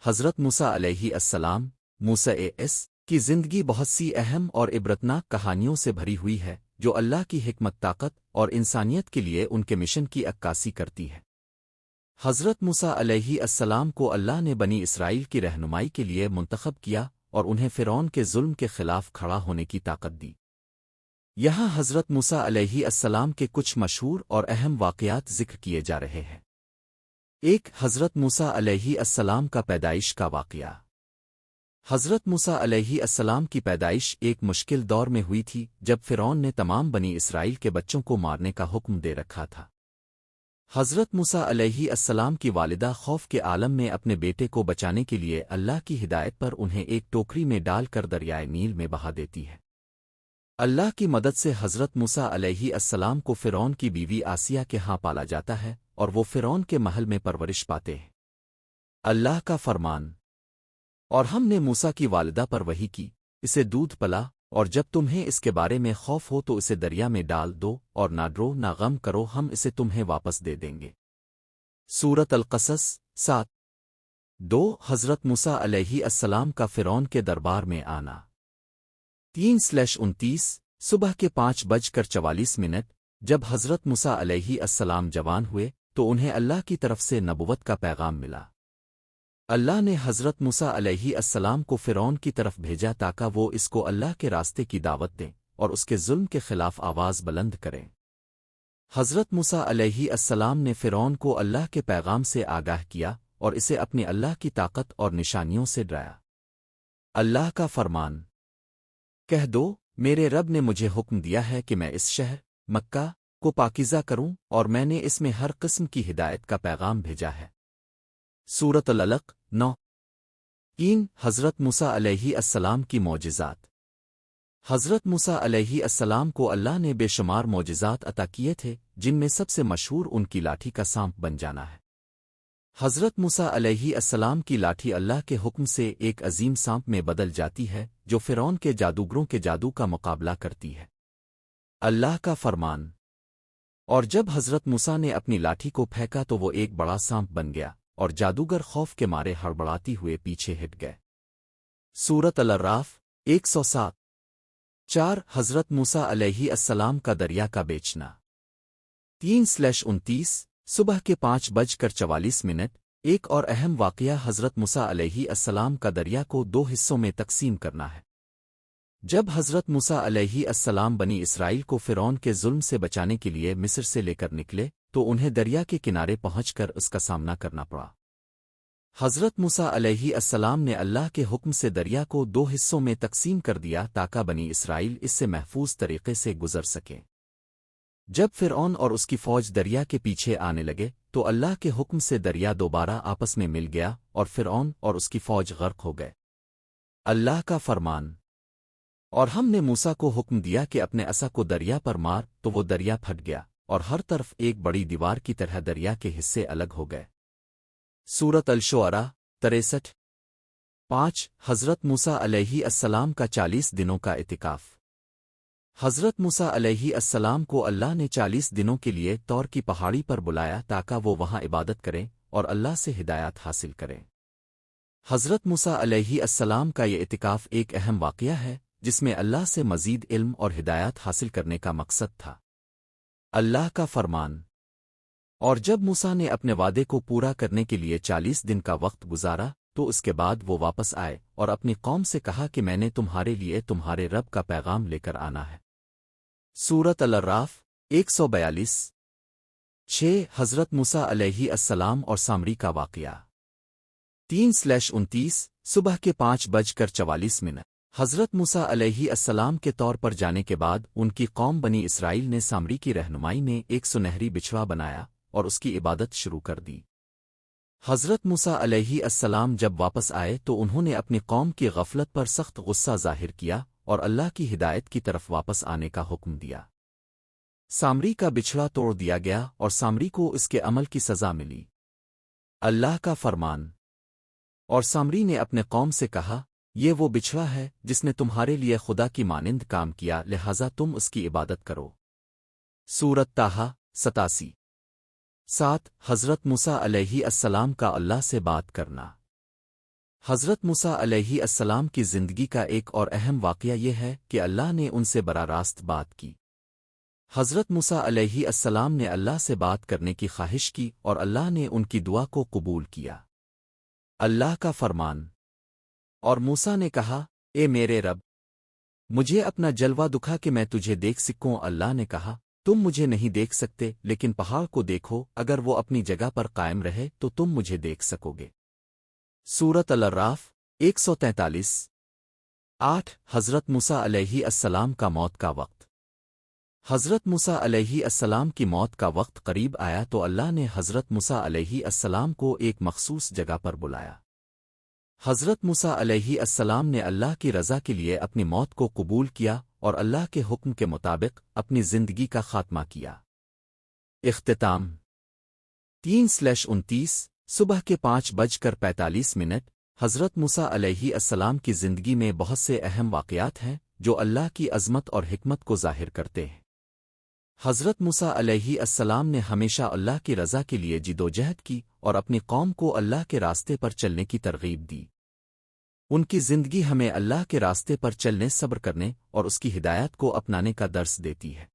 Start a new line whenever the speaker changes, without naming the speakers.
حضرت موسیٰ علیہ السلام موسیٰ کی زندگی بہت سی اہم اور عبرتناک کہانیوں سے بھری ہوئی ہے جو اللہ کی حکمت طاقت اور انسانیت کے لیے ان کے مشن کی عکاسی کرتی ہے۔ حضرت موسیٰ علیہ السلام کو اللہ نے بنی اسرائیل کی رہنمائی کے لیے منتخب کیا اور انہیں فرعون کے ظلم کے خلاف کھڑا ہونے کی طاقت دی۔ یہاں حضرت موسیٰ علیہ السلام کے کچھ مشہور اور اہم واقعات ذکر کیے جا رہے ہیں۔ ایک حضرت موسیٰ علیہ السلام کا پیدائش کا واقعہ۔ حضرت موسیٰ علیہ السلام کی پیدائش ایک مشکل دور میں ہوئی تھی جب فرعون نے تمام بنی اسرائیل کے بچوں کو مارنے کا حکم دے رکھا تھا۔ حضرت موسیٰ علیہ السلام کی والدہ خوف کے عالم میں اپنے بیٹے کو بچانے کے لیے اللہ کی ہدایت پر انہیں ایک ٹوکری میں ڈال کر دریائے نیل میں بہا دیتی ہے۔ اللہ کی مدد سے حضرت موسیٰ علیہ السلام کو فرعون کی بیوی آسیہ کے ہاں پالا جاتا ہے اور وہ فرعون کے محل میں پرورش پاتے ہیں۔ اللہ کا فرمان: اور ہم نے موسیٰ کی والدہ پر وحی کی، اسے دودھ پلا، اور جب تمہیں اس کے بارے میں خوف ہو تو اسے دریا میں ڈال دو اور نہ ڈرو نہ غم کرو، ہم اسے تمہیں واپس دے دیں گے۔ سورۃ القصص 7:2 حضرت موسیٰ علیہ السلام کا فرعون کے دربار میں آنا۔ 3-29 صبح کے 5:44 جب حضرت موسیٰ علیہ السلام جوان ہوئے تو انہیں اللہ کی طرف سے نبوت کا پیغام ملا۔ اللہ نے حضرت موسیٰ علیہ السلام کو فرعون کی طرف بھیجا تاکہ وہ اس کو اللہ کے راستے کی دعوت دیں اور اس کے ظلم کے خلاف آواز بلند کریں۔ حضرت موسیٰ علیہ السلام نے فرعون کو اللہ کے پیغام سے آگاہ کیا اور اسے اپنی اللہ کی طاقت اور نشانیوں سے ڈرایا۔ اللہ کا فرمان: کہہ دو، میرے رب نے مجھے حکم دیا ہے کہ میں اس شہر مکہ کو پاکیزہ کروں اور میں نے اس میں ہر قسم کی ہدایت کا پیغام بھیجا ہے۔ سورۃ العلق 9:3 حضرت موسیٰ علیہ السلام کی معجزات۔ حضرت موسیٰ علیہ السلام کو اللہ نے بے شمار معجزات عطا کیے تھے، جن میں سب سے مشہور ان کی لاٹھی کا سانپ بن جانا ہے۔ حضرت موسیٰ علیہ السلام کی لاٹھی اللہ کے حکم سے ایک عظیم سانپ میں بدل جاتی ہے جو فرعون کے جادوگروں کے جادو کا مقابلہ کرتی ہے۔ اللہ کا فرمان: اور جب حضرت موسیٰ نے اپنی لاٹھی کو پھینکا تو وہ ایک بڑا سانپ بن گیا اور جادوگر خوف کے مارے ہڑبڑاتی ہوئے پیچھے ہٹ گئے۔ سورۃ الاعراف 107:4 حضرت موسیٰ علیہ السلام کا دریا کا بیچنا۔ 3-29 صبح کے 5:44 ایک اور اہم واقعہ حضرت موسیٰ علیہ السلام کا دریا کو 2 حصوں میں تقسیم کرنا ہے۔ جب حضرت موسیٰ علیہ السلام بنی اسرائیل کو فرعون کے ظلم سے بچانے کے لیے مصر سے لے کر نکلے تو انہیں دریا کے کنارے پہنچ کر اس کا سامنا کرنا پڑا۔ حضرت موسیٰ علیہ السلام نے اللہ کے حکم سے دریا کو 2 حصوں میں تقسیم کر دیا تاکہ بنی اسرائیل اس سے محفوظ طریقے سے گزر سکیں۔ جب فرعون اور اس کی فوج دریا کے پیچھے آنے لگے تو اللہ کے حکم سے دریا دوبارہ آپس میں مل گیا اور فرعون اور اس کی فوج غرق ہو گئے۔ اللہ کا فرمان: اور ہم نے موسیٰ کو حکم دیا کہ اپنے عصا کو دریا پر مار تو وہ دریا پھٹ گیا اور ہر طرف ایک بڑی دیوار کی طرح دریا کے حصے الگ ہو گئے۔ سورۃ الشعراء 63:5 حضرت موسیٰ علیہ السلام کا 40 دنوں کا اعتکاف۔ حضرت موسیٰ علیہ السلام کو اللہ نے 40 دنوں کے لیے طور کی پہاڑی پر بلایا تاکہ وہ وہاں عبادت کریں اور اللہ سے ہدایات حاصل کریں۔ حضرت موسیٰ علیہ السلام کا یہ اعتکاف ایک اہم واقعہ ہے جس میں اللہ سے مزید علم اور ہدایات حاصل کرنے کا مقصد تھا۔ اللہ کا فرمان: اور جب موسیٰ نے اپنے وعدے کو پورا کرنے کے لیے 40 دن کا وقت گزارا تو اس کے بعد وہ واپس آئے اور اپنی قوم سے کہا کہ میں نے تمہارے لیے تمہارے رب کا پیغام لے کر آنا ہے۔ سورۃ الاعراف 142:6 حضرت موسیٰ علیہ السلام اور سامری کا واقعہ۔ 3-29 صبح کے 5:44 حضرت موسیٰ علیہ السلام کے طور پر جانے کے بعد ان کی قوم بنی اسرائیل نے سامری کی رہنمائی میں ایک سنہری بچھڑا بنایا اور اس کی عبادت شروع کر دی۔ حضرت موسیٰ علیہ السلام جب واپس آئے تو انہوں نے اپنی قوم کی غفلت پر سخت غصہ ظاہر کیا اور اللہ کی ہدایت کی طرف واپس آنے کا حکم دیا۔ سامری کا بچھڑا توڑ دیا گیا اور سامری کو اس کے عمل کی سزا ملی۔ اللہ کا فرمان: اور سامری نے اپنے قوم سے کہا، یہ وہ بچھڑا ہے جس نے تمہارے لیے خدا کی مانند کام کیا، لہذا تم اس کی عبادت کرو۔ سورۃ طٰہٰ 87:7 حضرت موسیٰ علیہ السلام کا اللہ سے بات کرنا۔ حضرت موسیٰ علیہ السلام کی زندگی کا ایک اور اہم واقعہ یہ ہے کہ اللہ نے ان سے براہ راست بات کی۔ حضرت موسیٰ علیہ السلام نے اللہ سے بات کرنے کی خواہش کی اور اللہ نے ان کی دعا کو قبول کیا۔ اللہ کا فرمان۔ اور موسیٰ نے کہا، اے میرے رب، مجھے اپنا جلوہ دکھا کہ میں تجھے دیکھ سکوں۔ اللہ نے کہا، تم مجھے نہیں دیکھ سکتے، لیکن پہاڑ کو دیکھو، اگر وہ اپنی جگہ پر قائم رہے تو تم مجھے دیکھ سکو گے۔ سورۃ الاعراف 143 8 حضرت موسیٰ علیہ السلام کا موت کا وقت۔ حضرت موسیٰ علیہ السلام کی موت کا وقت قریب آیا تو اللہ نے حضرت موسیٰ علیہ السلام کو ایک مخصوص جگہ پر بلایا۔ حضرت موسیٰ علیہ السلام نے اللہ کی رضا کے لیے اپنی موت کو قبول کیا اور اللہ کے حکم کے مطابق اپنی زندگی کا خاتمہ کیا۔ اختتام 3/29 صبح کے 5:45 حضرت موسیٰ علیہ السلام کی زندگی میں بہت سے اہم واقعات ہیں جو اللہ کی عظمت اور حکمت کو ظاہر کرتے ہیں۔ حضرت موسیٰ علیہ السلام نے ہمیشہ اللہ کی رضا کے لیے جدوجہد کی اور اپنی قوم کو اللہ کے راستے پر چلنے کی ترغیب دی۔ ان کی زندگی ہمیں اللہ کے راستے پر چلنے، صبر کرنے اور اس کی ہدایت کو اپنانے کا درس دیتی ہے۔